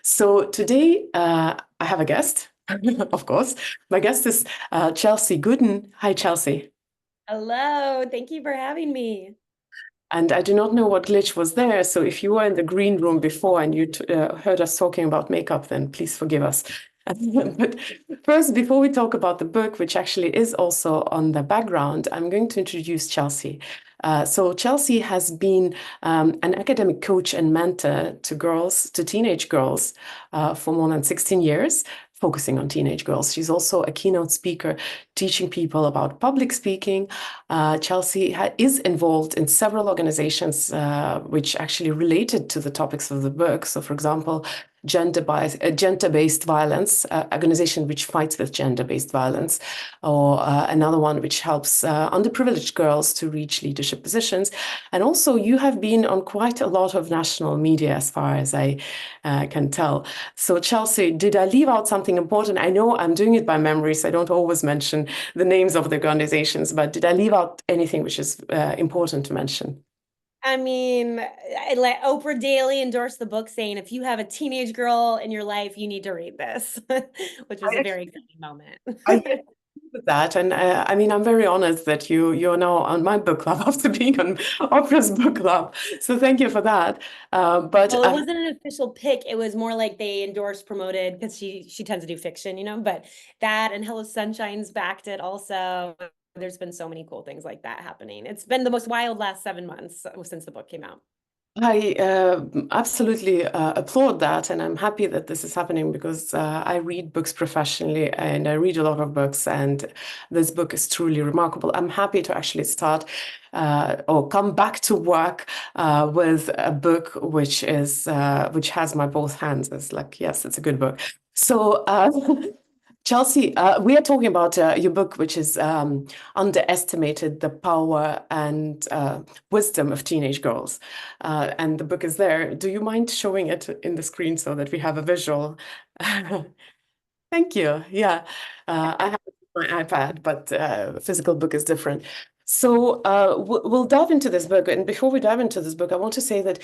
So today I have a guest, of course. My guest is Chelsey Goodan. Hi, Chelsey. Hello, thank you for having me. And I do not know what glitch was there. So if you were in the green room before and you heard us talking about makeup, then please forgive us. But first, before we talk about the book, which actually is also on the background, I'm going to introduce Chelsey. So Chelsey has been an academic coach and mentor to girls, to teenage girls, for more than 16 years, focusing on teenage girls. She's also a keynote speaker, teaching people about public speaking. Chelsey is involved in several organizations which actually related to the topics of the book. So, for example, gender-based violence, organization which fights with gender-based violence, or another one which helps underprivileged girls to reach leadership positions. And also, you have been on quite a lot of national media, as far as I can tell. So, Chelsey, did I leave out something important? I know I'm doing it by memory, so I don't always mention the names of the organizations, but did I leave out anything which is important to mention? I mean, I let Oprah Daily endorse the book saying if you have a teenage girl in your life, you need to read this, which was a I very exciting moment. I agree with that, and I mean, I'm very honored that you're now on my book club after being on Oprah's book club. So thank you for that. But Well, it wasn't an official pick. It was more like they endorsed, promoted because she tends to do fiction, but that and Hello Sunshine's backed it also. There's been so many cool things like that happening. It's been the most wild last 7 months since the book came out. I absolutely applaud that, and I'm happy that this is happening because I read books professionally and I read a lot of books, and this book is truly remarkable. I'm happy to actually start or come back to work with a book which has my both hands. It's like, yes, it's a good book. So, Chelsey, we are talking about your book, which is Underestimated the Power and Wisdom of Teenage Girls. And the book is there. Do you mind showing it in the screen so that we have a visual? Thank you. Yeah, I have my iPad, but physical book is different. So we'll dive into this book. And before we dive into this book, I want to say that,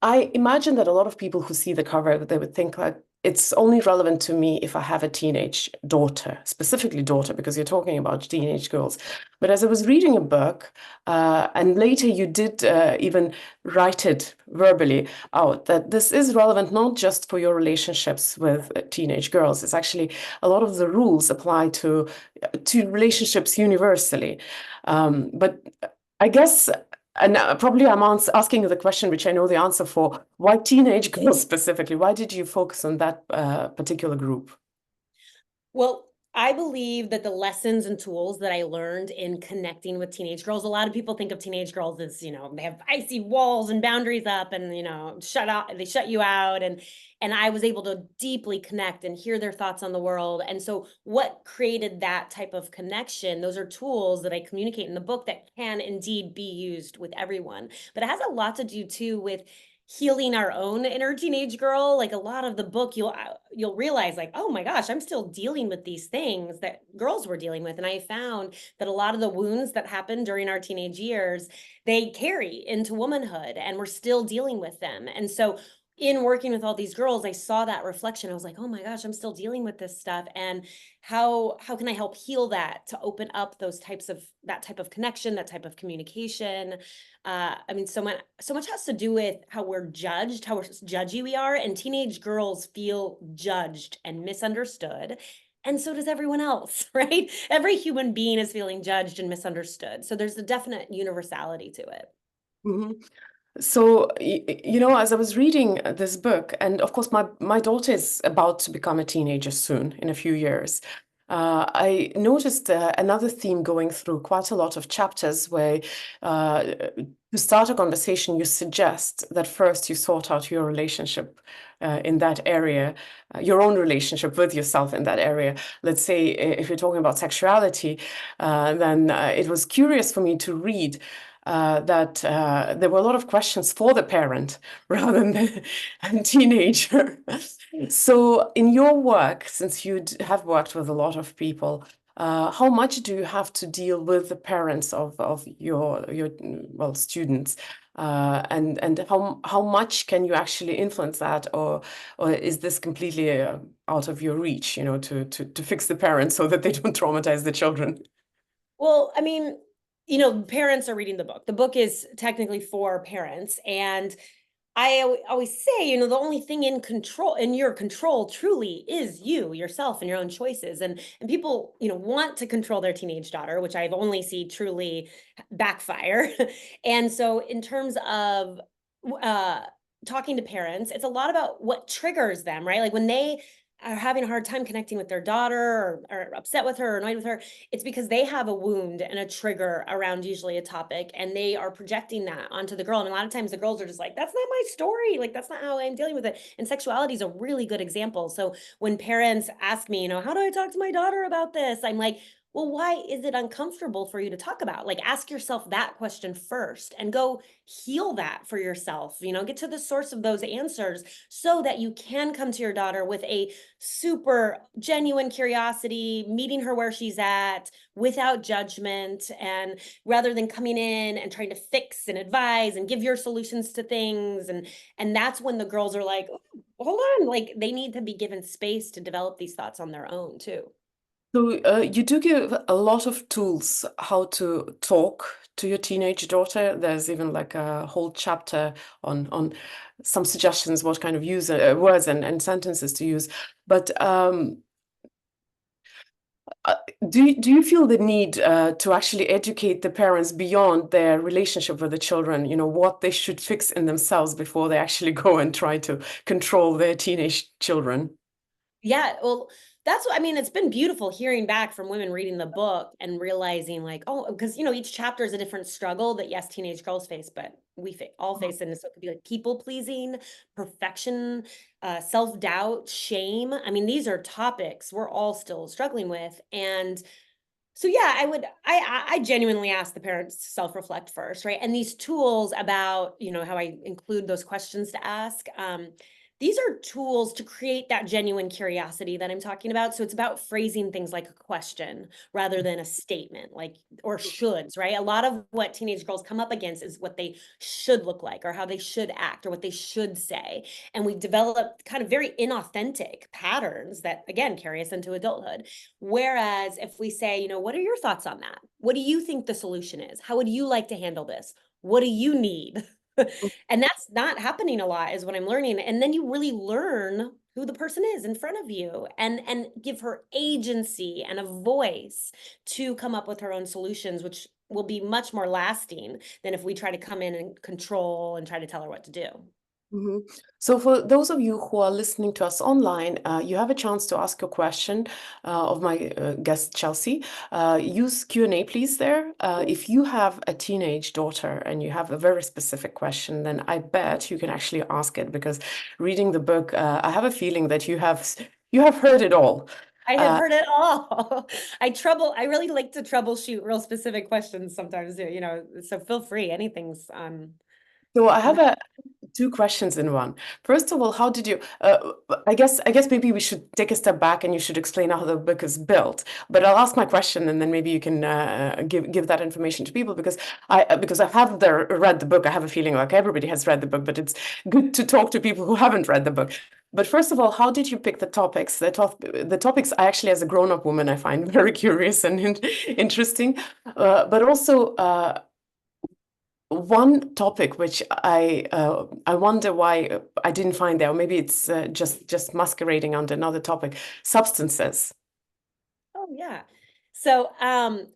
I imagine that a lot of people who see the cover, they would think like, it's only relevant to me if I have a teenage daughter, specifically daughter, because you're talking about teenage girls. But as I was reading a book, and later you did even write it verbally out, that this is relevant not just for your relationships with teenage girls. It's actually a lot of the rules apply to relationships universally. But I guess, and probably I'm asking the question, which I know the answer for, why teenage girls specifically? Why did you focus on that particular group? Well, I believe that the lessons and tools that I learned in connecting with teenage girls, a lot of people think of teenage girls as, they have icy walls and boundaries up and, they shut you out. And I was able to deeply connect and hear their thoughts on the world. And so what created that type of connection, those are tools that I communicate in the book that can indeed be used with everyone. But it has a lot to do too with healing our own inner teenage girl. Like a lot of the book, you'll realize like, oh my gosh, I'm still dealing with these things that girls were dealing with. And I found that a lot of the wounds that happened during our teenage years, they carry into womanhood and we're still dealing with them. And so in working with all these girls, I saw that reflection. I was like, oh my gosh, I'm still dealing with this stuff. And how can I help heal that to open up that type of connection, that type of communication? I mean, so much has to do with how we're judged, how judgy we are, and teenage girls feel judged and misunderstood. And so does everyone else, right? Every human being is feeling judged and misunderstood. So there's a definite universality to it. Mhm. So, as I was reading this book, and of course, my daughter is about to become a teenager soon, in a few years. I noticed another theme going through quite a lot of chapters where, to start a conversation, you suggest that first you sort out your relationship in that area, your own relationship with yourself in that area. Let's say if you're talking about sexuality, then it was curious for me to read that there were a lot of questions for the parent rather than the teenager. So, in your work, since you have worked with a lot of people, how much do you have to deal with the parents of your students? And how much can you actually influence that, or is this completely out of your reach, to fix the parents so that they don't traumatize the children? Well, I mean, parents are reading the book. The book is technically for parents. And always say, the only thing in your control truly is you, yourself, and your own choices. And people, want to control their teenage daughter, which I've only seen truly backfire. And so in terms of uh talking to parents, it's a lot about what triggers them, right? Like when they are having a hard time connecting with their daughter, or upset with her or annoyed with her, it's because they have a wound and a trigger around usually a topic, and they are projecting that onto the girl. And a lot of times the girls are just like, that's not my story. Like, that's not how I'm dealing with it. And sexuality is a really good example. So when parents ask me, how do I talk to my daughter about this? I'm like, well, why is it uncomfortable for you to talk about? Like, ask yourself that question first and go heal that for yourself. Get to the source of those answers so that you can come to your daughter with a super genuine curiosity, meeting her where she's at without judgment, and rather than coming in and trying to fix and advise and give your solutions to things. And that's when the girls are like, oh, hold on, like they need to be given space to develop these thoughts on their own too. So you do give a lot of tools how to talk to your teenage daughter. There's even like a whole chapter on some suggestions what kind of words and sentences to use. But uh, do you feel the need to actually educate the parents beyond their relationship with the children? What they should fix in themselves before they actually go and try to control their teenage children? Yeah, well, that's what I mean. It's been beautiful hearing back from women reading the book and realizing, like, oh, because each chapter is a different struggle that, yes, teenage girls face, but we all face it. And so it could be like people pleasing, perfection, self-doubt, shame. I mean, these are topics we're all still struggling with. And so yeah, I genuinely ask the parents to self-reflect first, right? And these tools about, how I include those questions to ask. These are tools to create that genuine curiosity that I'm talking about. So it's about phrasing things like a question rather than a statement, like, or shoulds, right? A lot of what teenage girls come up against is what they should look like, or how they should act, or what they should say. And we develop kind of very inauthentic patterns that, again, carry us into adulthood. Whereas if we say, what are your thoughts on that? What do you think the solution is? How would you like to handle this? What do you need? And that's not happening a lot, is what I'm learning. And then you really learn who the person is in front of you, and give her agency and a voice to come up with her own solutions, which will be much more lasting than if we try to come in and control and try to tell her what to do. Mhm. So for those of you who are listening to us online, you have a chance to ask a question of my guest Chelsey. Use Q&A, please, there. If you have a teenage daughter and you have a very specific question, then I bet you can actually ask it, because reading the book, I have a feeling that you have heard it all. I have Uh, heard it all. I really like to troubleshoot real specific questions sometimes, so feel free. Anything's so I I'm have two questions in one. First of all, how did you? I guess maybe we should take a step back and you should explain how the book is built. But I'll ask my question, and then maybe you can give that information to people, because I have read the book. I have a feeling like everybody has read the book, but it's good to talk to people who haven't read the book. But first of all, how did you pick the topics? The topics I actually, as a grown-up woman, I find very curious and interesting. But also, one topic which I wonder why I didn't find there, or maybe it's just masquerading under another topic: substances. Oh yeah. So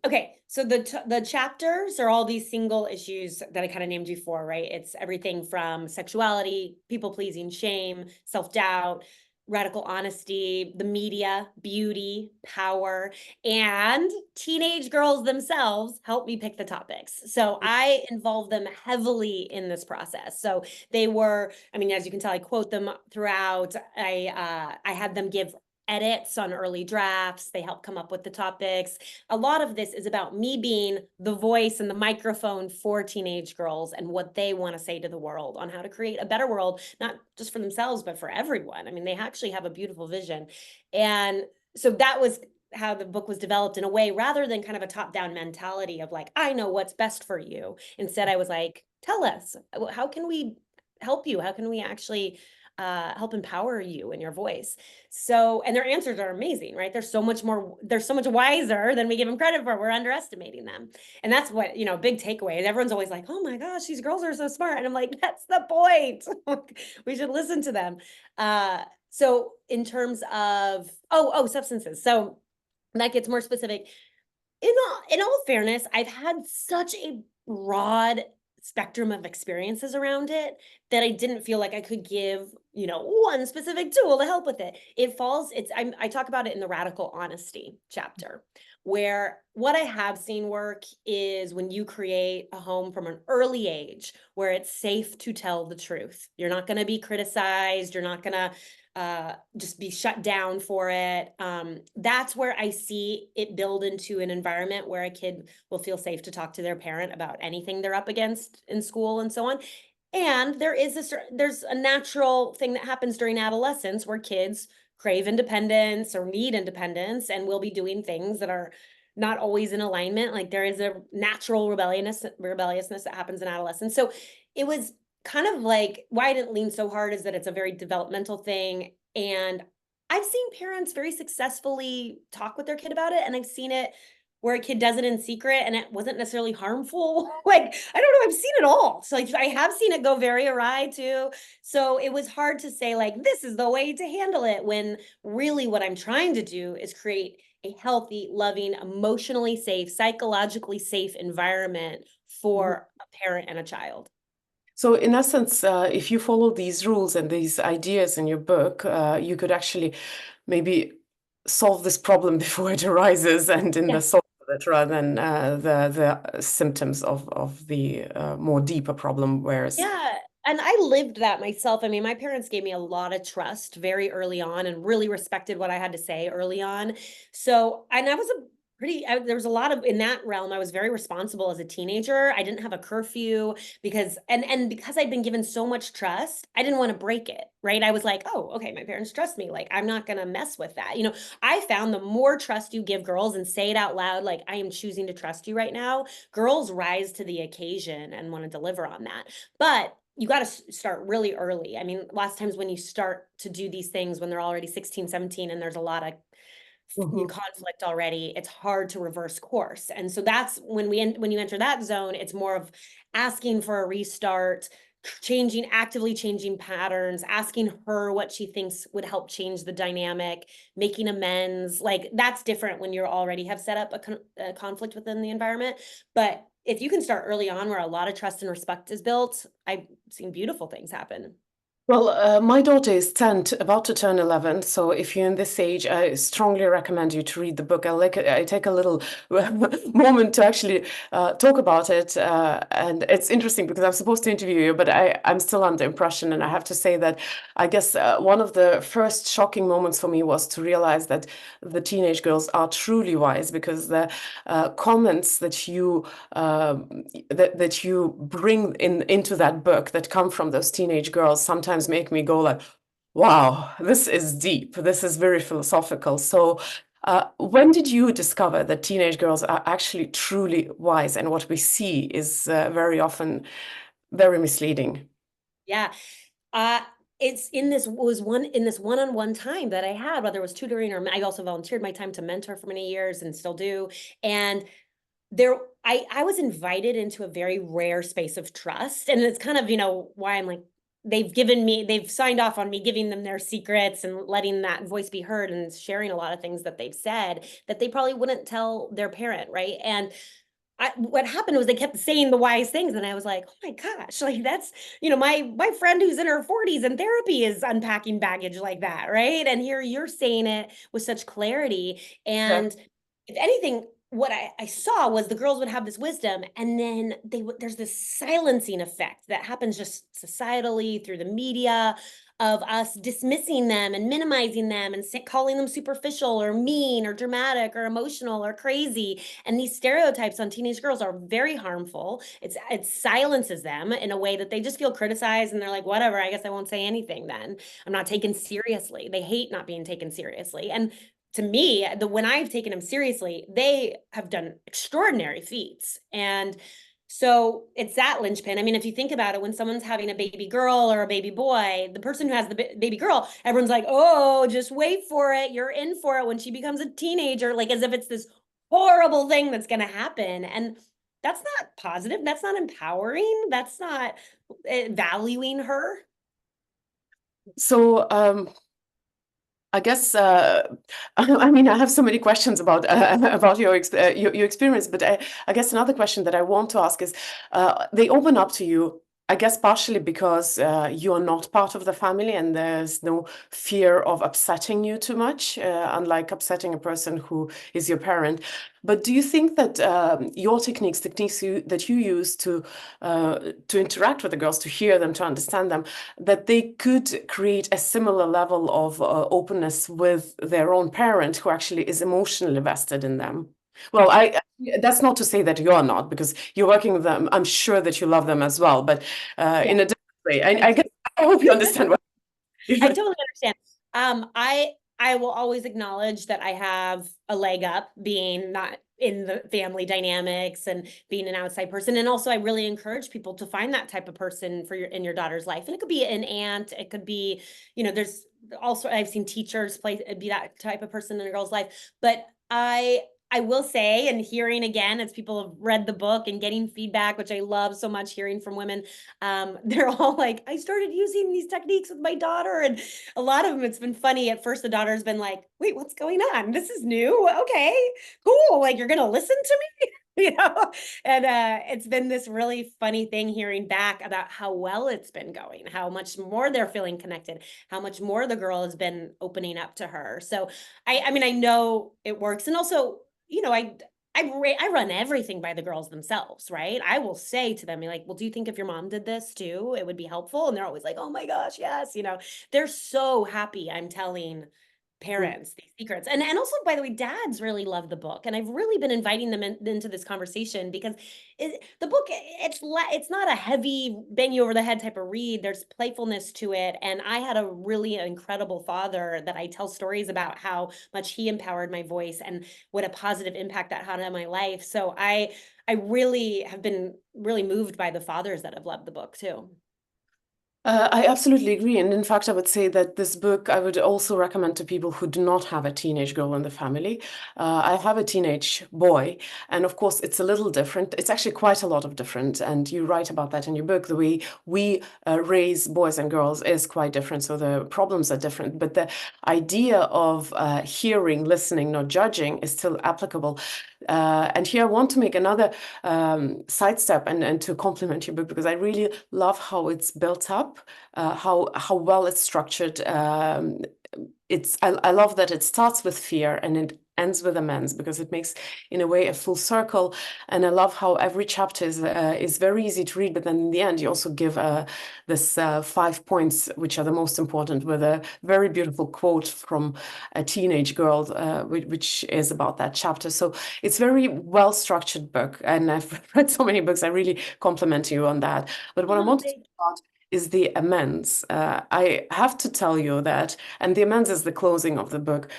okay, so the chapters are all these single issues that I kind of named before, right? It's everything from sexuality, people pleasing, shame, self-doubt, radical honesty, the media, beauty, power, and teenage girls themselves help me pick the topics. So I involve them heavily in this process. So they were, I mean, as you can tell, I quote them throughout. I had them give edits on early drafts. They help come up with the topics. A lot of this is about me being the voice and the microphone for teenage girls and what they want to say to the world on how to create a better world, not just for themselves, but for everyone. I mean, they actually have a beautiful vision. And so that was how the book was developed, in a way, rather than kind of a top-down mentality of like, I know what's best for you. Instead, I was like, tell us, how can we help you? How can we actually help empower you in your voice? So, and their answers are amazing, right? They're so much wiser than we give them credit for. We're underestimating them. And that's what, big takeaway. Everyone's always like, oh my gosh, these girls are so smart. And I'm like, that's the point. We should listen to them. So in terms of, substances. So that gets more specific. In all fairness, I've had such a broad spectrum of experiences around it that I didn't feel like I could give, one specific tool to help with it. I talk about it in the radical honesty chapter, where what I have seen work is when you create a home from an early age where it's safe to tell the truth. You're not going to be criticized. You're not going to just be shut down for it. That's where I see it build into an environment where a kid will feel safe to talk to their parent about anything they're up against in school and so on. And there's a natural thing that happens during adolescence where kids crave independence or need independence and will be doing things that are not always in alignment. Like there is a natural rebelliousness that happens in adolescence. So it was kind of like why I didn't lean so hard is that it's a very developmental thing. And I've seen parents very successfully talk with their kid about it. And I've seen it where a kid does it in secret and it wasn't necessarily harmful. Like, I don't know, I've seen it all. So like, I have seen it go very awry too. So it was hard to say like, this is the way to handle it when really what I'm trying to do is create a healthy, loving, emotionally safe, psychologically safe environment for a parent and a child. So, in essence, if you follow these rules and these ideas in your book, you could actually maybe solve this problem before it arises and in the Yeah. source of it rather than the symptoms of the more deeper problem. Whereas, Yeah. And I lived that myself. I mean, my parents gave me a lot of trust very early on and really respected what I had to say early on. So, and I was there was a lot of in that realm. I was very responsible as a teenager. I didn't have a curfew and because I'd been given so much trust, I didn't want to break it, right? I was like, oh, okay, my parents trust me. Like, I'm not going to mess with that. I found the more trust you give girls and say it out loud, like, I am choosing to trust you right now, girls rise to the occasion and want to deliver on that. But you got to start really early. I mean, lots of times when you start to do these things when they're already 16, 17, and there's a lot of Mhm. conflict already, it's hard to reverse course. And so that's when you enter that zone, it's more of asking for a restart, actively changing patterns, asking her what she thinks would help change the dynamic, making amends. Like that's different when you already have set up a conflict within the environment. But if you can start early on where a lot of trust and respect is built, I've seen beautiful things happen. Well, my daughter is 10, about to turn 11. So if you're in this age, I strongly recommend you to read the book. I take a little moment to actually talk about it. And it's interesting because I'm supposed to interview you, but I'm still under impression. And I have to say that I guess one of the first shocking moments for me was to realize that the teenage girls are truly wise because the comments that you bring into that book that come from those teenage girls sometimes make me go like, wow, this is deep. This is very philosophical. So, when did you discover that teenage girls are actually truly wise and what we see is very often very misleading? Yeah. Uh, it's in this was one in this one-on-one time that I had, whether it was tutoring or I also volunteered my time to mentor for many years and still do. And I was invited into a very rare space of trust. And it's kind of, why I'm like, they've signed off on me giving them their secrets and letting that voice be heard and sharing a lot of things that they've said that they probably wouldn't tell their parent, right? And what happened was they kept saying the wise things, and I was like, "Oh my gosh, like that's my friend who's in her 40s in therapy is unpacking baggage like that, right?" And here you're saying it with such clarity. Yeah. And if anything, what I saw was the girls would have this wisdom, and then there's this silencing effect that happens just societally through the media of us dismissing them and minimizing them and calling them superficial or mean or dramatic or emotional or crazy. And these stereotypes on teenage girls are very harmful. It silences them in a way that they just feel criticized and they're like, whatever, I guess I won't say anything then. I'm not taken seriously. They hate not being taken seriously. And to me, when I've taken them seriously, they have done extraordinary feats. And So it's that linchpin. I mean, if you think about it, when someone's having a baby girl or a baby boy, the person who has the baby girl, everyone's like, oh, just wait for it. You're in for it when she becomes a teenager, like as if it's this horrible thing that's going to happen. And that's not positive. That's not empowering. That's not valuing her. So, I guess I mean I have so many questions about about your experience, but I guess another question that I want to ask is they open up to you. I guess partially because you are not part of the family and there's no fear of upsetting you too much, unlike upsetting a person who is your parent. But do you think that your techniques that you use to interact with the girls, to hear them, to understand them, that they could create a similar level of openness with their own parent who actually is emotionally vested in them? Well, that's not to say that you're not, because you're working with them. I'm sure that you love them as well, but Yeah, in a different way. I I do. guess I hope you understand what. I totally understand. I will always acknowledge that I have a leg up being not in the family dynamics and being an outside person. And also I really encourage people to find that type of person for in your daughter's life. And it could be an aunt, it could be, there's also I've seen teachers be that type of person in a girl's life. But I will say, and hearing again, as people have read the book and getting feedback, which I love so much hearing from women, they're all like, I started using these techniques with my daughter. And a lot of them, it's been funny. At first, the daughter's been like, wait, what's going on? This is new. Okay, cool. Like, you're going to listen to me? And it's been this really funny thing hearing back about how well it's been going, how much more they're feeling connected, how much more the girl has been opening up to her. So I mean, I know it works. And also, I run everything by the girls themselves, right? I will say to them, like, well, do you think if your mom did this too, it would be helpful? And they're always like, oh my gosh, yes. They're so happy I'm telling parents these secrets. And also, by the way, dads really love the book. And I've really been inviting them into this conversation because the book, it's not a heavy bang you over the head type of read. There's playfulness to it. And I had a really incredible father that I tell stories about how much he empowered my voice and what a positive impact that had on my life. So I really have been really moved by the fathers that have loved the book too. I absolutely agree. And in fact, I would say that this book I would also recommend to people who do not have a teenage girl in the family. I have a teenage boy, and of course, it's a little different. It's actually quite a lot of different. And you write about that in your book. The way we raise boys and girls is quite different. So the problems are different. But the idea of hearing, listening, not judging is still applicable. And here I want to make another sidestep and to compliment your book because I really love how it's built up, how well it's structured. I love that it starts with fear and it ends with amends because it makes, in a way, a full circle. And I love how every chapter is very easy to read, but then in the end, you also give this 5 points, which are the most important, with a very beautiful quote from a teenage girl, which is about that chapter. So it's very well structured book, and I've read so many books. I really compliment you on that. But what I Oh, want to talk about is the amends. I have to tell you that, and the amends is the closing of the book.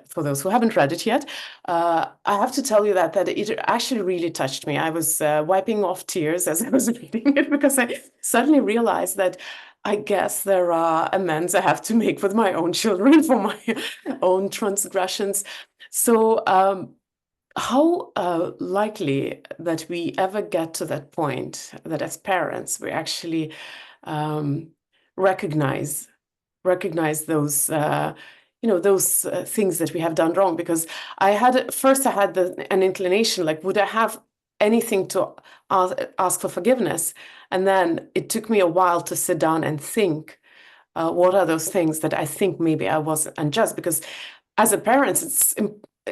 For those who haven't read it yet, I have to tell you that it actually really touched me. I was wiping off tears as I was reading it because I suddenly realized that I guess there are amends I have to make with my own children for my own transgressions. So, how likely that we ever get to that point that as parents we actually um, recognize those those things that we have done wrong? Because I had first I had an inclination, like, would I have anything to ask for forgiveness? And then it took me a while to sit down and think, what are those things that I think maybe I was unjust? Because as a parent, it's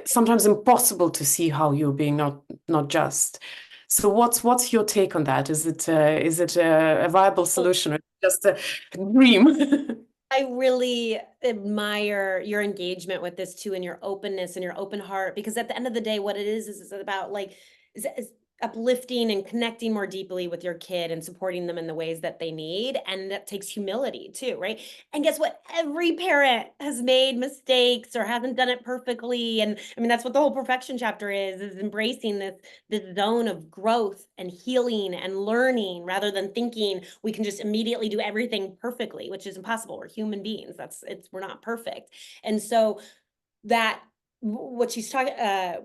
sometimes impossible to see how you're being not just. So what's your take on that? Is it a viable solution or just a dream? I really admire your engagement with this too, and your openness and your open heart, because at the end of the day, what it is about like, is uplifting and connecting more deeply with your kid and supporting them in the ways that they need. And that takes humility too, right? And guess what? Every parent has made mistakes or hasn't done it perfectly. And I mean, that's what the whole perfection chapter is embracing this zone of growth and healing and learning rather than thinking we can just immediately do everything perfectly, which is impossible. We're human beings. We're not perfect. And so that what she's talking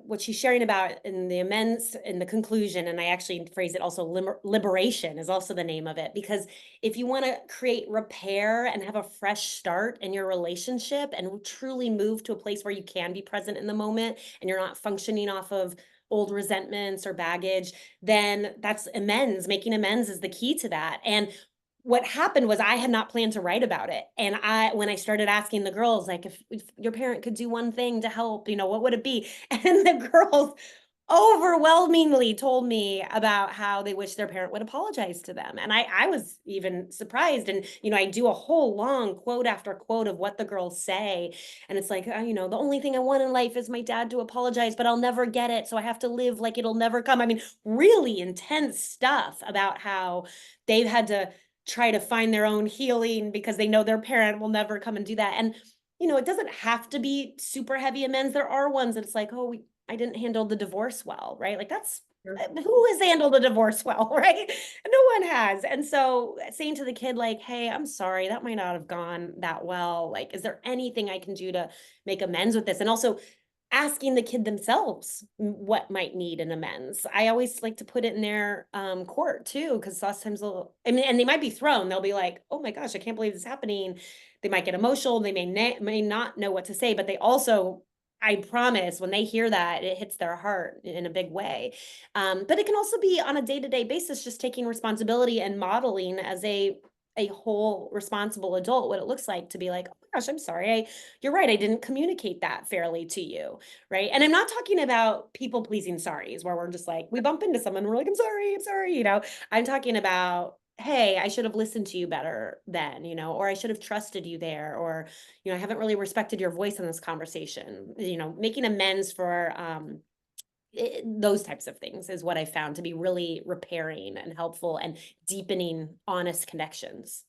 what she's sharing about in the amends in the conclusion, and I actually phrase it also, liberation is also the name of it, because if you want to create repair and have a fresh start in your relationship and truly move to a place where you can be present in the moment and you're not functioning off of old resentments or baggage, then that's amends. Making amends is the key to that. And what happened was I had not planned to write about it. And when I started asking the girls, like, if your parent could do one thing to help, what would it be? And the girls overwhelmingly told me about how they wish their parent would apologize to them. And I was even surprised. And, I do a whole long quote after quote of what the girls say. And it's like, the only thing I want in life is my dad to apologize, but I'll never get it. So I have to live like it'll never come. I mean, really intense stuff about how they've had to try to find their own healing because they know their parent will never come and do that. And, it doesn't have to be super heavy amends. There are ones that it's like, oh, I didn't handle the divorce well, right? Like who has handled a divorce well, right? No one has. And so saying to the kid, like, hey, I'm sorry, that might not have gone that well. Like, is there anything I can do to make amends with this? And also asking the kid themselves what might need an amends. I always like to put it in their court too, because lots of times and they might be thrown. They'll be like, oh my gosh, I can't believe this is happening. They might get emotional. They may not know what to say, but they also, I promise, when they hear that, it hits their heart in a big way. But it can also be on a day-to-day basis, just taking responsibility and modeling as a whole responsible adult what it looks like to be like, oh my gosh, I'm sorry. You're right. I didn't communicate that fairly to you. Right. And I'm not talking about people pleasing sorries where we're just like, we bump into someone, we're like, I'm sorry. I'm talking about, hey, I should have listened to you better then, or I should have trusted you there, or, I haven't really respected your voice in this conversation, making amends for, those types of things is what I found to be really repairing and helpful and deepening honest connections.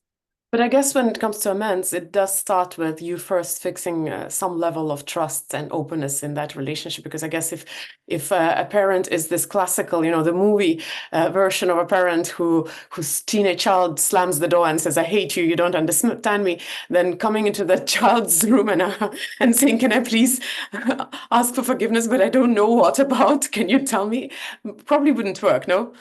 But I guess when it comes to amends, it does start with you first fixing some level of trust and openness in that relationship. Because I guess if a parent is this classical, the movie version of a parent whose teenage child slams the door and says, "I hate you, you don't understand me," then coming into that child's room and saying, "Can I please ask for forgiveness, but I don't know what about? Can you tell me?" Probably wouldn't work, no?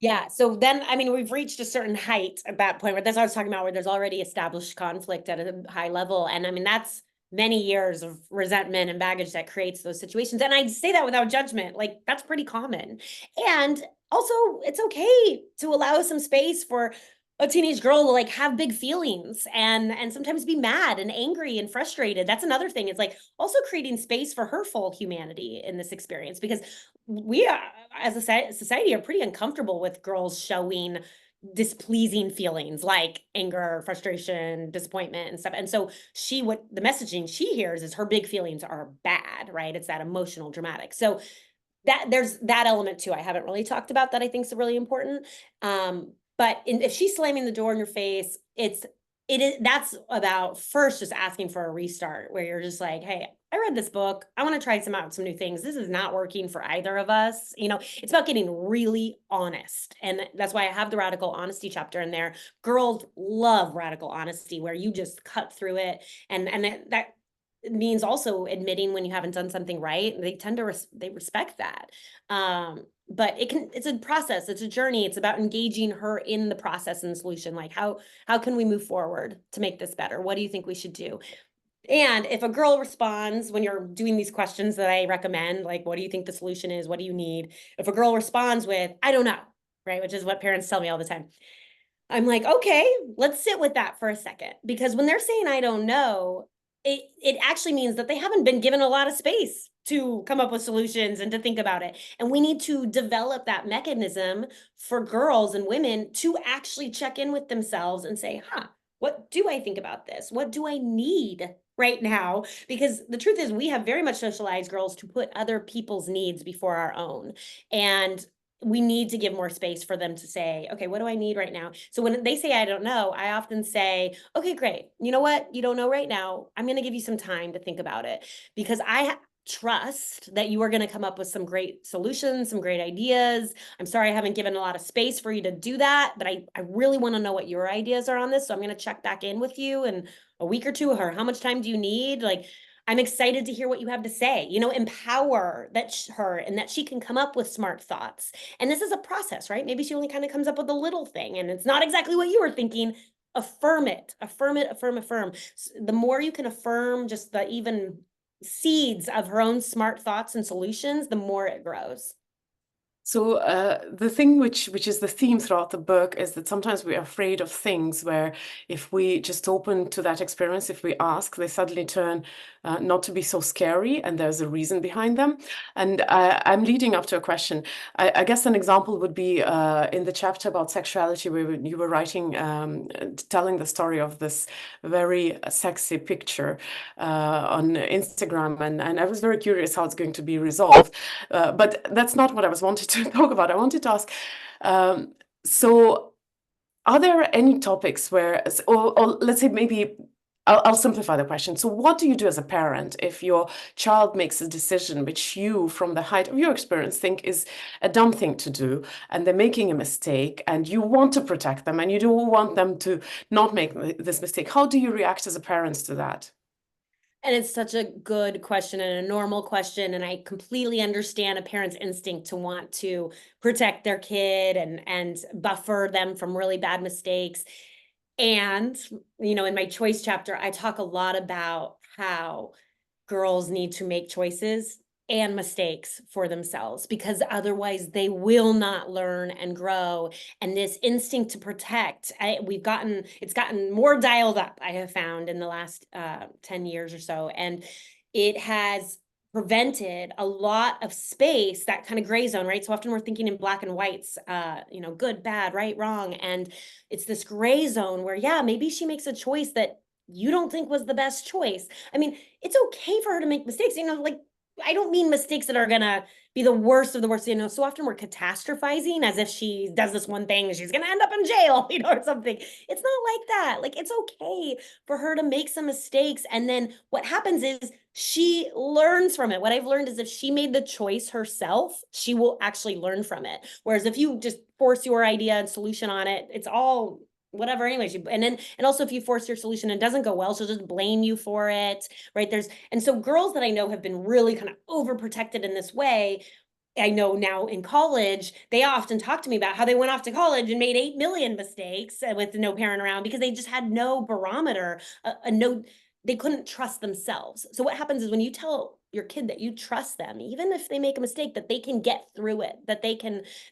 Yeah. So then, I mean, we've reached a certain height at that point where that's what I was talking about, where there's already established conflict at a high level. And I mean, that's many years of resentment and baggage that creates those situations. And I say that without judgment, like that's pretty common. And also, it's okay to allow some space for a teenage girl to like have big feelings and sometimes be mad and angry and frustrated. That's another thing. It's like also creating space for her full humanity in this experience, because we are, as a society, are pretty uncomfortable with girls showing displeasing feelings like anger, frustration, disappointment, and stuff. And so what the messaging she hears is her big feelings are bad, right? It's that emotional, dramatic. So there's that element too I haven't really talked about that I think is really important. But if she's slamming the door in your face, that's about first just asking for a restart, where you're just like, hey, I read this book, I want to try some new things. This is not working for either of us. It's about getting really honest. And that's why I have the radical honesty chapter in there. Girls love radical honesty, where you just cut through it. And that means also admitting when you haven't done something right. They tend to they respect that. But it's a process, it's a journey. It's about engaging her in the process and the solution. Like, how can we move forward to make this better? What do you think we should do? And if a girl responds when you're doing these questions that I recommend, like, what do you think the solution is? What do you need? If a girl responds with, I don't know, right? Which is what parents tell me all the time. I'm like, okay, let's sit with that for a second. Because when they're saying, I don't know, it actually means that they haven't been given a lot of space to come up with solutions and to think about it. And we need to develop that mechanism for girls and women to actually check in with themselves and say, what do I think about this? What do I need right now? Because the truth is, we have very much socialized girls to put other people's needs before our own. And we need to give more space for them to say, okay, what do I need right now? So when they say, I don't know, I often say, okay, great. You know what? You don't know right now. I'm going to give you some time to think about it, because I trust that you are going to come up with some great solutions, some great ideas. I'm sorry I haven't given a lot of space for you to do that, but I really want to know what your ideas are on this. So I'm going to check back in with you in a week or two. Or how much time do you need? Like, I'm excited to hear what you have to say. Empower her, and that she can come up with smart thoughts. And this is a process, right? Maybe she only kind of comes up with a little thing and it's not exactly what you were thinking. Affirm it, affirm it, affirm, affirm. The more you can affirm just the even seeds of her own smart thoughts and solutions, the more it grows. So the thing which is the theme throughout the book is that sometimes we're afraid of things where if we just open to that experience, if we ask, they suddenly turn not to be so scary, and there's a reason behind them. And I'm leading up to a question. I guess an example would be in the chapter about sexuality, where you were writing, telling the story of this very sexy picture on Instagram, and I was very curious how it's going to be resolved. But that's not what I was wanted to talk about. I wanted to ask, so are there any topics where, or let's say maybe I'll simplify the question. So what do you do as a parent if your child makes a decision which you, from the height of your experience, think is a dumb thing to do, and they're making a mistake, and you want to protect them, and you don't want them to not make this mistake? How do you react as a parent to that? And it's such a good question and a normal question. And I completely understand a parent's instinct to want to protect their kid and buffer them from really bad mistakes. And, in my choice chapter, I talk a lot about how girls need to make choices and mistakes for themselves, because otherwise they will not learn and grow. And this instinct to protect, it's gotten more dialed up, I have found, in the last 10 years or so. And it has prevented a lot of space, that kind of gray zone, right? So often we're thinking in black and whites, good, bad, right, wrong. And it's this gray zone where, yeah, maybe she makes a choice that you don't think was the best choice. I mean, it's okay for her to make mistakes. Like, I don't mean mistakes that are gonna be the worst of the worst. So often we're catastrophizing as if she does this one thing and she's gonna end up in jail, or something. It's not like that. Like, it's okay for her to make some mistakes. And then what happens is she learns from it. What I've learned is if she made the choice herself, she will actually learn from it. Whereas if you just force your idea and solution on it, it's all whatever anyways. And also if you force your solution and it doesn't go well, she'll just blame you for it, right? And so girls that I know have been really kind of overprotected in this way. I know now in college, they often talk to me about how they went off to college and made 8 million mistakes with no parent around, because they just had no barometer, they couldn't trust themselves. So what happens is when you tell your kid that you trust them, even if they make a mistake, that they can get through it,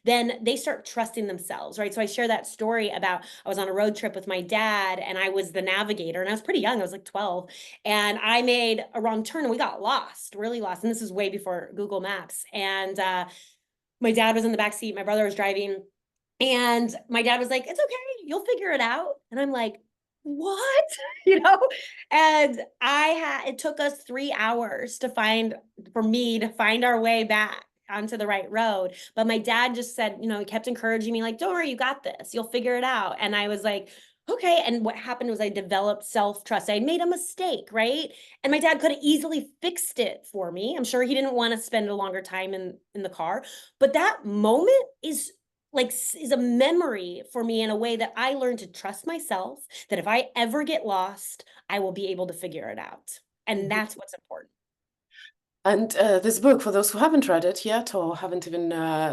then they start trusting themselves, right? So I share that story about, I was on a road trip with my dad and I was the navigator, and I was pretty young. I was like 12, and I made a wrong turn and we got lost, really lost. And this is way before Google Maps. And my dad was in the back seat, my brother was driving, and my dad was like, "It's okay, you'll figure it out." And I'm like, "What?" you know? And it took us 3 hours for me to find our way back onto the right road. But my dad just said, he kept encouraging me, like, "Don't worry, you got this. You'll figure it out." And I was like, okay. And what happened was I developed self-trust. I made a mistake, right? And my dad could have easily fixed it for me. I'm sure he didn't want to spend a longer time in the car. But that moment is a memory for me in a way that I learned to trust myself, that if I ever get lost, I will be able to figure it out. And that's what's important. And this book, for those who haven't read it yet or haven't even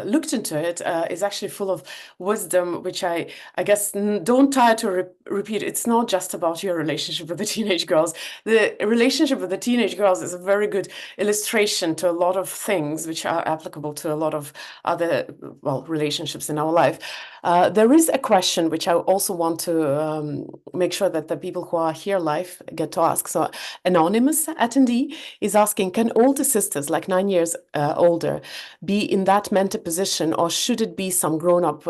looked into it, is actually full of wisdom, which I guess don't tire to repeat. It's not just about your relationship with the teenage girls. The relationship with the teenage girls is a very good illustration to a lot of things which are applicable to a lot of other, well, relationships in our life. There is a question which I also want to make sure that the people who are here live get to ask. So, anonymous attendee is asking, can older sisters, like 9 years older, be in that mentor position, or should it be some grown-up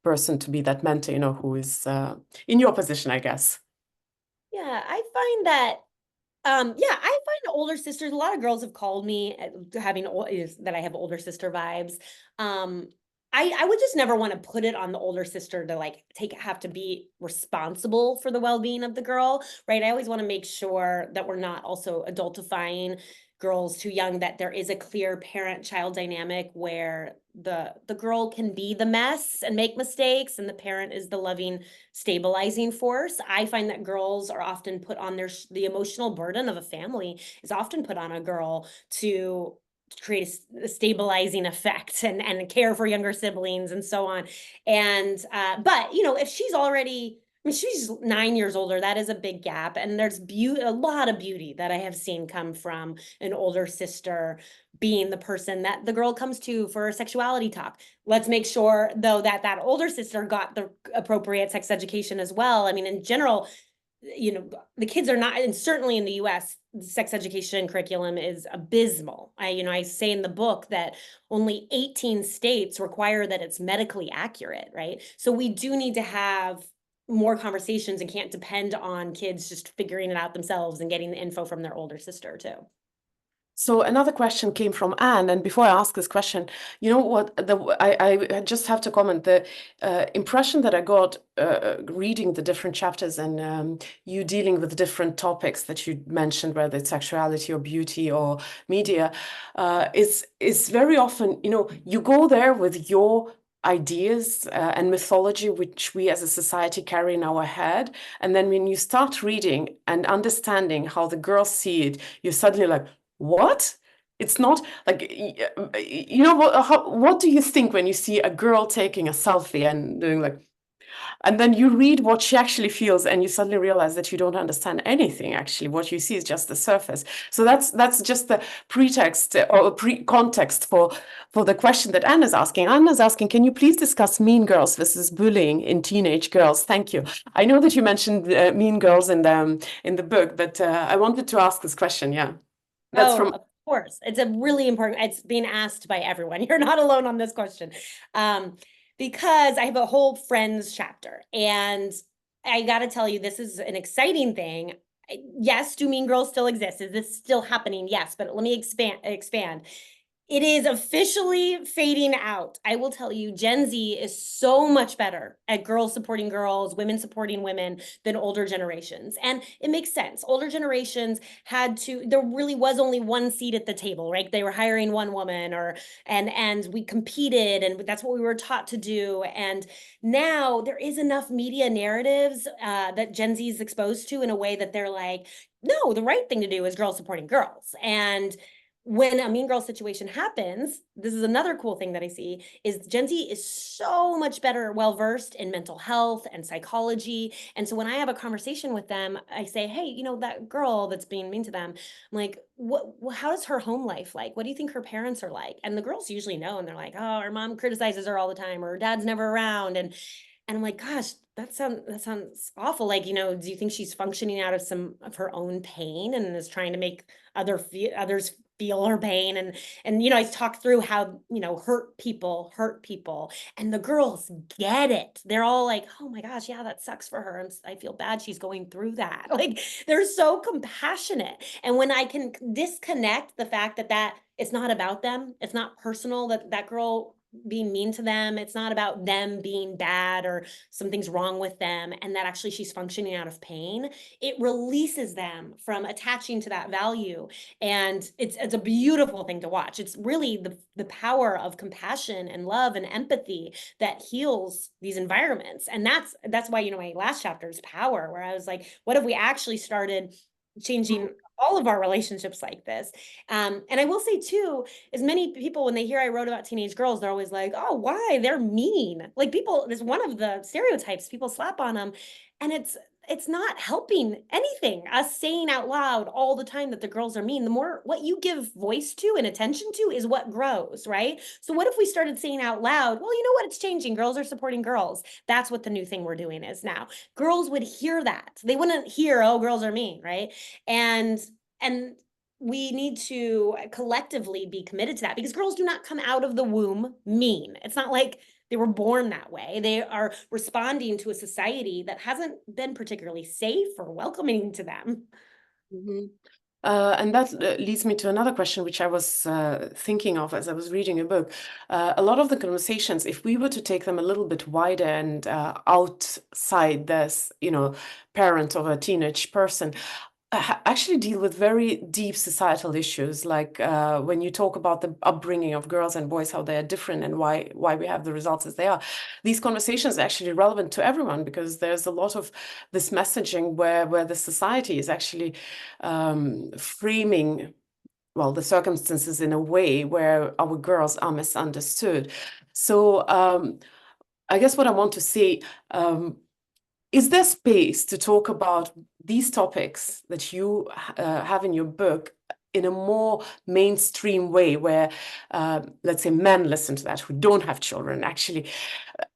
person to be that mentor, who is in your position, I guess? Yeah, I find that Yeah, I find older sisters, a lot of girls have called me having that I have older sister vibes. Um, I would just never want to put it on the older sister to like have to be responsible for the well-being of the girl, right? I always want to make sure that we're not also adultifying girls too young, that there is a clear parent-child dynamic where the girl can be the mess and make mistakes, and the parent is the loving, stabilizing force. I find that girls are often put on the emotional burden of a family is often put on a girl to create a stabilizing effect and care for younger siblings and so on. And but you know, if she's already, I mean, she's 9 years older. That is a big gap. And there's a lot of beauty that I have seen come from an older sister being the person that the girl comes to for sexuality talk. Let's make sure, though, that that older sister got the appropriate sex education as well. I mean, in general, you know, the kids are not, and certainly in the US, the sex education curriculum is abysmal. I say in the book that only 18 states require that it's medically accurate, right? So we do need to have more conversations and can't depend on kids just figuring it out themselves and getting the info from their older sister too. So another question came from Anne, and before I ask this question, you know what? I just have to comment the impression that I got reading the different chapters and you dealing with different topics that you mentioned, whether it's sexuality or beauty or media, is very often, you know, you go there with your ideas and mythology which we as a society carry in our head, and then when you start reading and understanding how the girls see it, you're suddenly like, what? It's not like, you know, what do you think when you see a girl taking a selfie and doing like, and then you read what she actually feels and you suddenly realize that you don't understand anything actually. What you see is just the surface. So that's just the pretext or context for the question that Anna's asking. Anna's asking, can you please discuss mean girls versus bullying in teenage girls? Thank you. I know that you mentioned mean girls in the book, but I wanted to ask this question. Yeah. That's Oh, from. of course. It's a really important, it's being asked by everyone. You're not alone on this question. Because I have a whole friends chapter, and I got to tell you, this is an exciting thing. Yes, do mean girls still exist? Is this still happening? Yes, but let me expand. It is officially fading out. I will tell you, Gen Z is so much better at girls supporting girls, women supporting women than older generations. And it makes sense. Older generations there really was only one seat at the table, right? They were hiring one woman and we competed, and that's what we were taught to do. And now there is enough media narratives that Gen Z is exposed to in a way that they're like, no, the right thing to do is girls supporting girls. And when a mean girl situation happens, this is another cool thing that I see, is Gen Z is so much better, well-versed in mental health and psychology. And so when I have a conversation with them, I say, hey, you know, that girl that's being mean to them, I'm like, how is her home life like? What do you think her parents are like? And the girls usually know, and they're like, oh, her mom criticizes her all the time, or her dad's never around. And I'm like, gosh, that sounds awful. Like, you know, do you think she's functioning out of some of her own pain and is trying to make others feel her pain? And you know, I talk through how, you know, hurt people, and the girls get it. They're all like, oh my gosh, yeah, that sucks for her. I feel bad she's going through that. Like, they're so compassionate. And when I can disconnect the fact that it's not about them, it's not personal, that girl being mean to them, it's not about them being bad or something's wrong with them, and that actually she's functioning out of pain, it releases them from attaching to that value. And it's a beautiful thing to watch. It's really the power of compassion and love and empathy that heals these environments. And that's why, you know, my last chapter is power, where I was like, what if we actually started changing all of our relationships like this? And I will say too, as many people, when they hear I wrote about teenage girls, they're always like, oh, why? They're mean. Like, people, there's one of the stereotypes people slap on them. And it's not helping anything. Us saying out loud all the time that the girls are mean, the more what you give voice to and attention to is what grows, right? So what if we started saying out loud, well, you know what? It's changing. Girls are supporting girls. That's what the new thing we're doing is now. Girls would hear that. They wouldn't hear, oh, girls are mean, right? And we need to collectively be committed to that, because girls do not come out of the womb mean. It's not like they were born that way. They are responding to a society that hasn't been particularly safe or welcoming to them. Mhm. And that leads me to another question, which I was thinking of as I was reading a book. A lot of the conversations, if we were to take them a little bit wider and outside this, parent of a teenage person, actually deal with very deep societal issues, like when you talk about the upbringing of girls and boys, how they are different and why we have the results as they are. These conversations are actually relevant to everyone because there's a lot of this messaging where the society is actually framing, well, the circumstances in a way where our girls are misunderstood. So I guess what I want to say, is there space to talk about these topics that you have in your book in a more mainstream way where, let's say, men listen to that who don't have children? Actually,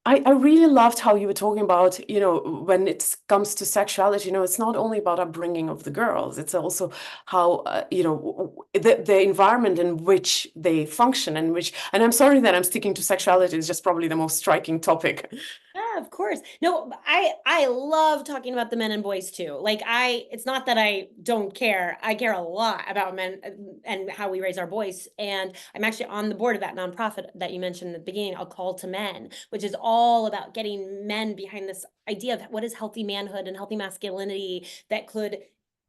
I really loved how you were talking about, when it comes to sexuality, it's not only about upbringing of the girls, it's also how, the environment in which they function and I'm sorry that I'm sticking to sexuality, it's just probably the most striking topic. Yeah, of course. No, I love talking about the men and boys too. Like it's not that I don't care. I care a lot about men and how we raise our boys. And I'm actually on the board of that nonprofit that you mentioned at the beginning, A Call to Men, which is all about getting men behind this idea of what is healthy manhood and healthy masculinity that could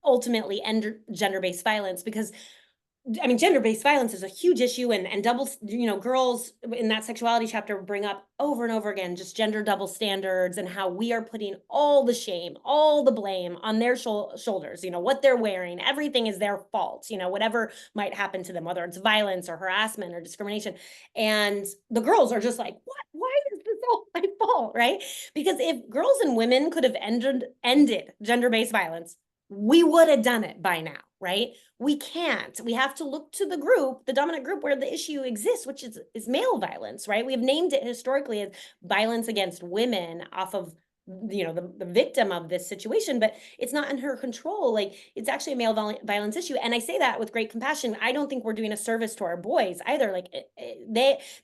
ultimately end gender-based violence. Because I mean, gender-based violence is a huge issue, and double, girls in that sexuality chapter bring up over and over again just gender double standards and how we are putting all the shame, all the blame on their shoulders. What they're wearing, everything is their fault. Whatever might happen to them, whether it's violence or harassment or discrimination, and the girls are just like, what? Why is this all my fault, right? Because if girls and women could have ended gender-based violence, we would have done it by now, right? We can't. We have to look to the group, the dominant group where the issue exists, which is male violence, right? We have named it historically as violence against women off of the victim of this situation, but it's not in her control. Like, it's actually a male violence issue, and I say that with great compassion. I don't think we're doing a service to our boys either. Like,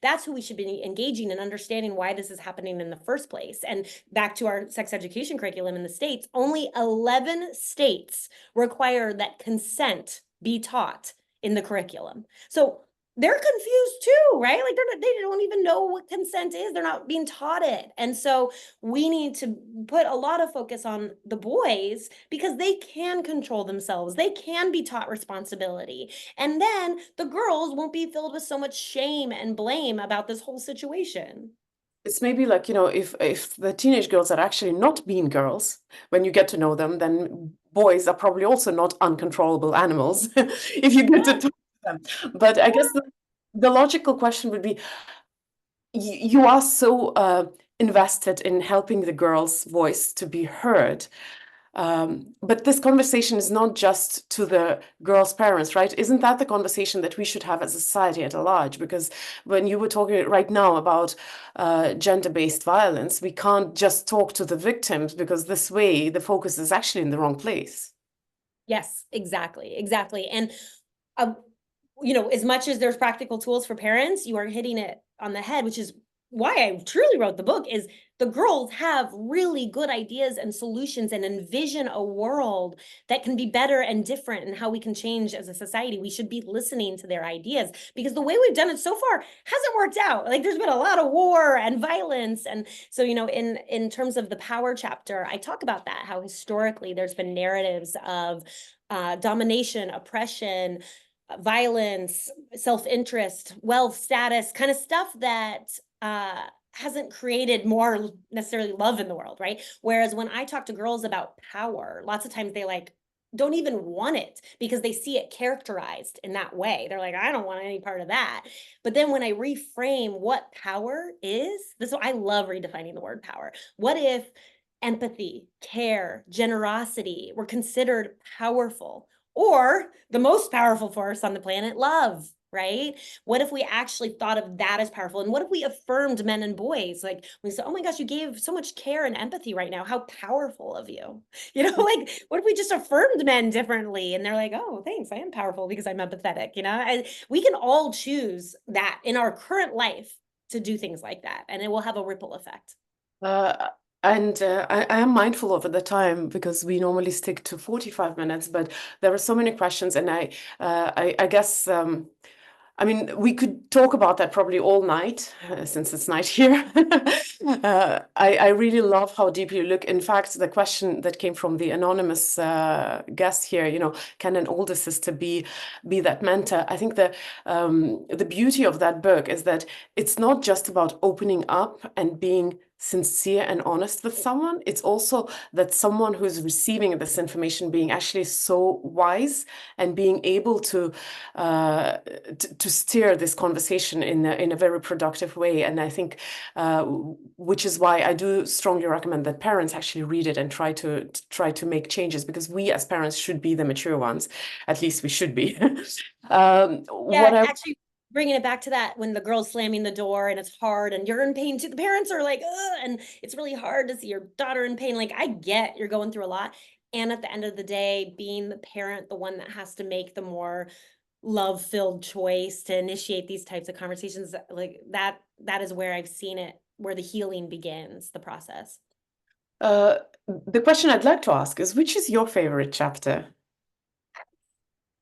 that's who we should be engaging and understanding why this is happening in the first place. And back to our sex education curriculum in the States, only 11 states require that consent be taught in the curriculum. So they're confused too, right? Like they don't even know what consent is. They're not being taught it. And so we need to put a lot of focus on the boys because they can control themselves. They can be taught responsibility. And then the girls won't be filled with so much shame and blame about this whole situation. It's maybe like, if the teenage girls are actually not mean girls, when you get to know them, then boys are probably also not uncontrollable animals if you get to talk to them. But I guess the logical question would be, you are so invested in helping the girl's voice to be heard. But this conversation is not just to the girl's parents, right? Isn't that the conversation that we should have as a society at large? Because when you were talking right now about gender-based violence, we can't just talk to the victims because this way the focus is actually in the wrong place. Yes, exactly. And uh, as much as there's practical tools for parents, you are hitting it on the head, which is why I truly wrote the book. Is the girls have really good ideas and solutions and envision a world that can be better and different and how we can change as a society. We should be listening to their ideas because the way we've done it so far hasn't worked out. Like, there's been a lot of war and violence. And so, in terms of the power chapter, I talk about that, how historically there's been narratives of domination, oppression, violence, self-interest, wealth, status, kind of stuff that hasn't created more necessarily love in the world, right? Whereas when I talk to girls about power, lots of times they don't even want it because they see it characterized in that way. They're like, I don't want any part of that. But then when I reframe what power is, I love redefining the word power. What if empathy, care, generosity were considered powerful? Or the most powerful force on the planet, love, right? What if we actually thought of that as powerful? And what if we affirmed men and boys? Like, we said, oh my gosh, you gave so much care and empathy right now. How powerful of you. Like, what if we just affirmed men differently? And they're like, oh, thanks, I am powerful because I'm empathetic. We can all choose that in our current life to do things like that, and it will have a ripple effect. And I am mindful over the time because we normally stick to 45 minutes, but there are so many questions, and I guess I mean, we could talk about that probably all night, since it's night here. I really love how deep you look. In fact, the question that came from the anonymous guest here, can an older sister be that mentor? I think the beauty of that book is that it's not just about opening up and being sincere and honest with someone. It's also that someone who's receiving this information being actually so wise and being able to steer this conversation in a very productive way. And I think, which is why I do strongly recommend that parents actually read it and try to make changes, because we as parents should be the mature ones. At least we should be. Yeah, What I actually bringing it back to that when the girl's slamming the door and it's hard and you're in pain too. The parents are like, ugh, and it's really hard to see your daughter in pain. Like, I get you're going through a lot. And at the end of the day, being the parent, the one that has to make the more love-filled choice to initiate these types of conversations, like that is where I've seen it, where the healing begins, the process. uh, the question I'd like to ask is, which is your favorite chapter?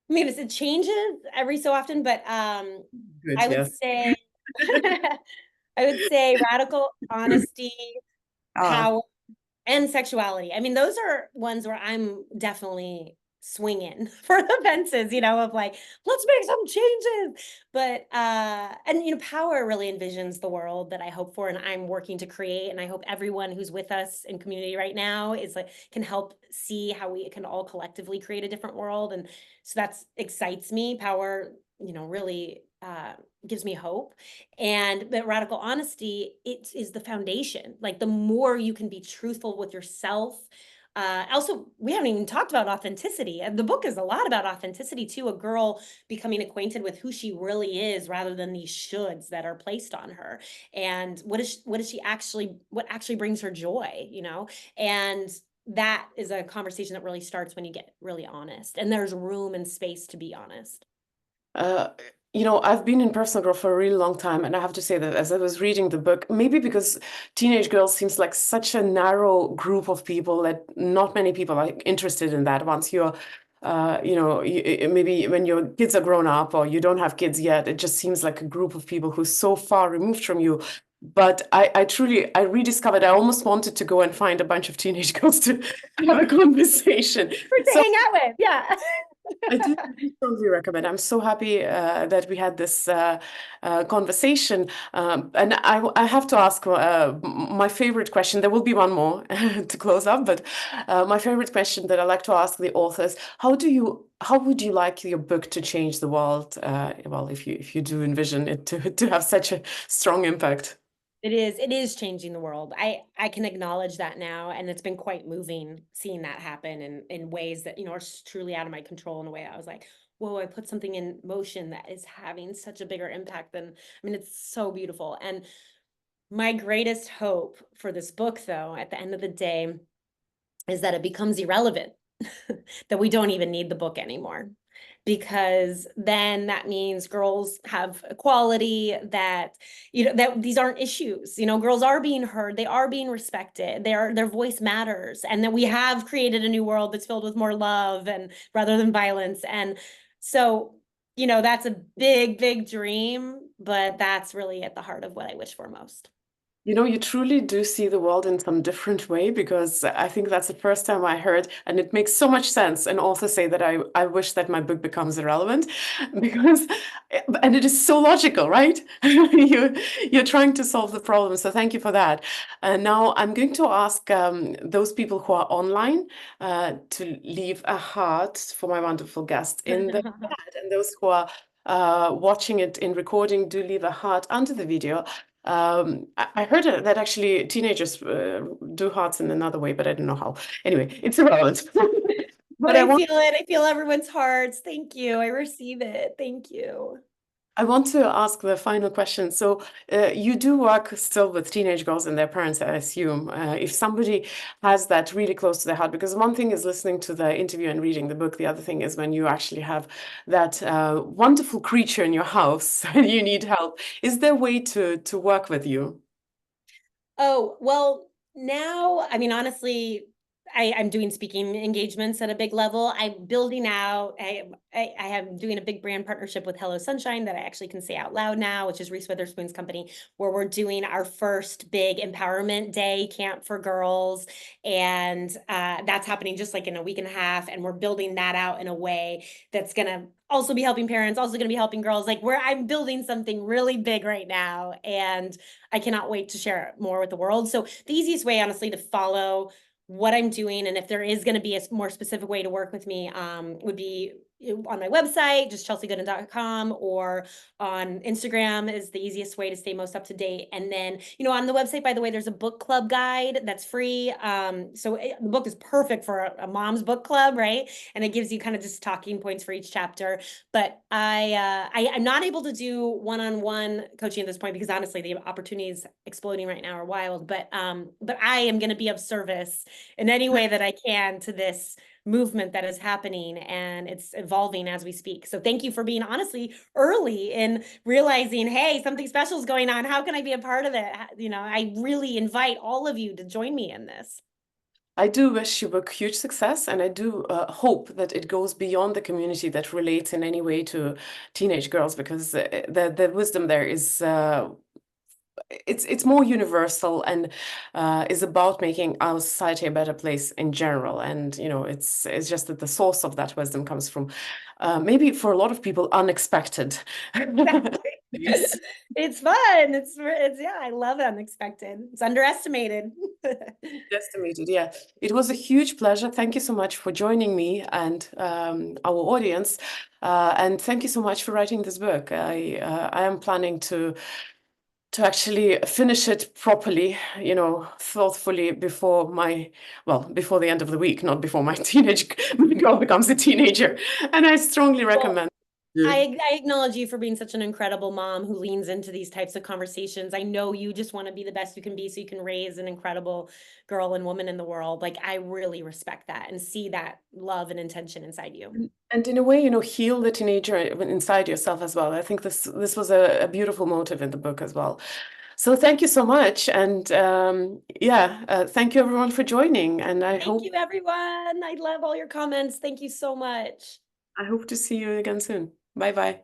I mean, it changes every so often, but Good, I would yes. say I would say radical honesty, Ah. power, and sexuality. I mean, those are ones where I'm definitely swinging for the fences, of like, let's make some changes. But and power really envisions the world that I hope for and I'm working to create. And I hope everyone who's with us in community right now is like can help see how we can all collectively create a different world. And so that's excites me. Power, really gives me hope. And but radical honesty, it is the foundation. Like the more you can be truthful with yourself. Also, we haven't even talked about authenticity. And the book is a lot about authenticity too. A girl becoming acquainted with who she really is rather than these shoulds that are placed on her. And what actually brings her joy, And that is a conversation that really starts when you get really honest. And there's room and space to be honest. Uh, I've been in personal growth for a really long time, and I have to say that as I was reading the book, maybe because teenage girls seems like such a narrow group of people that not many people are interested in that. Once you're, maybe when your kids are grown up or you don't have kids yet, it just seems like a group of people who's so far removed from you. But I rediscovered, I almost wanted to go and find a bunch of teenage girls to have a conversation. For to So hang out with, yeah. I do strongly recommend. I'm so happy that we had this conversation. And I have to ask my favorite question. There will be one more to close up, but my favorite question that I like to ask the authors: how would you like your book to change the world? Well, if you do envision it to have such a strong impact. It is changing the world. I can acknowledge that now, and it's been quite moving seeing that happen in ways that, are truly out of my control in a way I was like, whoa, I put something in motion that is having such a bigger impact than, I mean, it's so beautiful. And my greatest hope for this book, though, at the end of the day, is that it becomes irrelevant, that we don't even need the book anymore. Because then that means girls have equality, that that these aren't issues. Girls are being heard, they are being respected, their voice matters, and that we have created a new world that's filled with more love and rather than violence. And so, that's a big, big dream, but that's really at the heart of what I wish for most. You truly do see the world in some different way, because I think that's the first time I heard, and it makes so much sense. And also say that I wish that my book becomes irrelevant, because, and it is so logical, right? You're trying to solve the problem. So thank you for that. And now I'm going to ask those people who are online to leave a heart for my wonderful guest in the chat, and those who are watching it in recording, do leave a heart under the video. I heard that actually teenagers do hearts in another way, but I don't know how. Anyway, it's irrelevant. But But I feel it. I feel everyone's hearts. Thank you. I receive it. Thank you. I want to ask the final question. So, you do work still with teenage girls and their parents, I assume. If somebody has that really close to their heart, because one thing is listening to the interview and reading the book, the other thing is when you actually have that wonderful creature in your house and you need help. Is there a way to work with you? Oh, well, Now, I mean, honestly, I'm doing speaking engagements at a big level. I'm building out. I am doing a big brand partnership with Hello Sunshine that I actually can say out loud now, which is Reese Witherspoon's company, where we're doing our first big empowerment day camp for girls, and that's happening just like in a week and a half. And we're building that out in a way that's gonna also be helping parents, also gonna be helping girls. Like where I'm building something really big right now, and I cannot wait to share it more with the world. So the easiest way, honestly, to follow what I'm doing, and if there is going to be a more specific way to work with me, would be on my website, just chelseygoodan.com, or on Instagram is the easiest way to stay most up to date. And then, on the website, by the way, there's a book club guide that's free. So the book is perfect for a mom's book club, right? And it gives you kind of just talking points for each chapter. But I'm not able to do one-on-one coaching at this point because honestly, the opportunities exploding right now are wild. But I am going to be of service in any way that I can to this movement that is happening, and it's evolving as we speak. So thank you for being honestly early in realizing, hey, something special is going on. How can I be a part of it? I really invite all of you to join me in this. I do wish you book huge success, and I do hope that it goes beyond the community that relates in any way to teenage girls, because the wisdom there is it's more universal, and is about making our society a better place in general. And it's just that the source of that wisdom comes from maybe for a lot of people unexpected. Yes. It's fun. It's yeah, I love unexpected. It's underestimated. Estimated, yeah. It was a huge pleasure. Thank you so much for joining me and our audience. And thank you so much for writing this book. I am planning to actually finish it properly, thoughtfully before the end of the week, not before my teenage girl becomes a teenager. And I strongly Well, recommend you. I acknowledge you for being such an incredible mom who leans into these types of conversations. I know you just want to be the best you can be so you can raise an incredible girl and woman in the world. Like, I really respect that and see that love and intention inside you. And in a way, heal the teenager inside yourself as well. I think this was a beautiful motive in the book as well. So thank you so much. And thank you everyone for joining. And Thank you, everyone. I love all your comments. Thank you so much. I hope to see you again soon. Bye bye.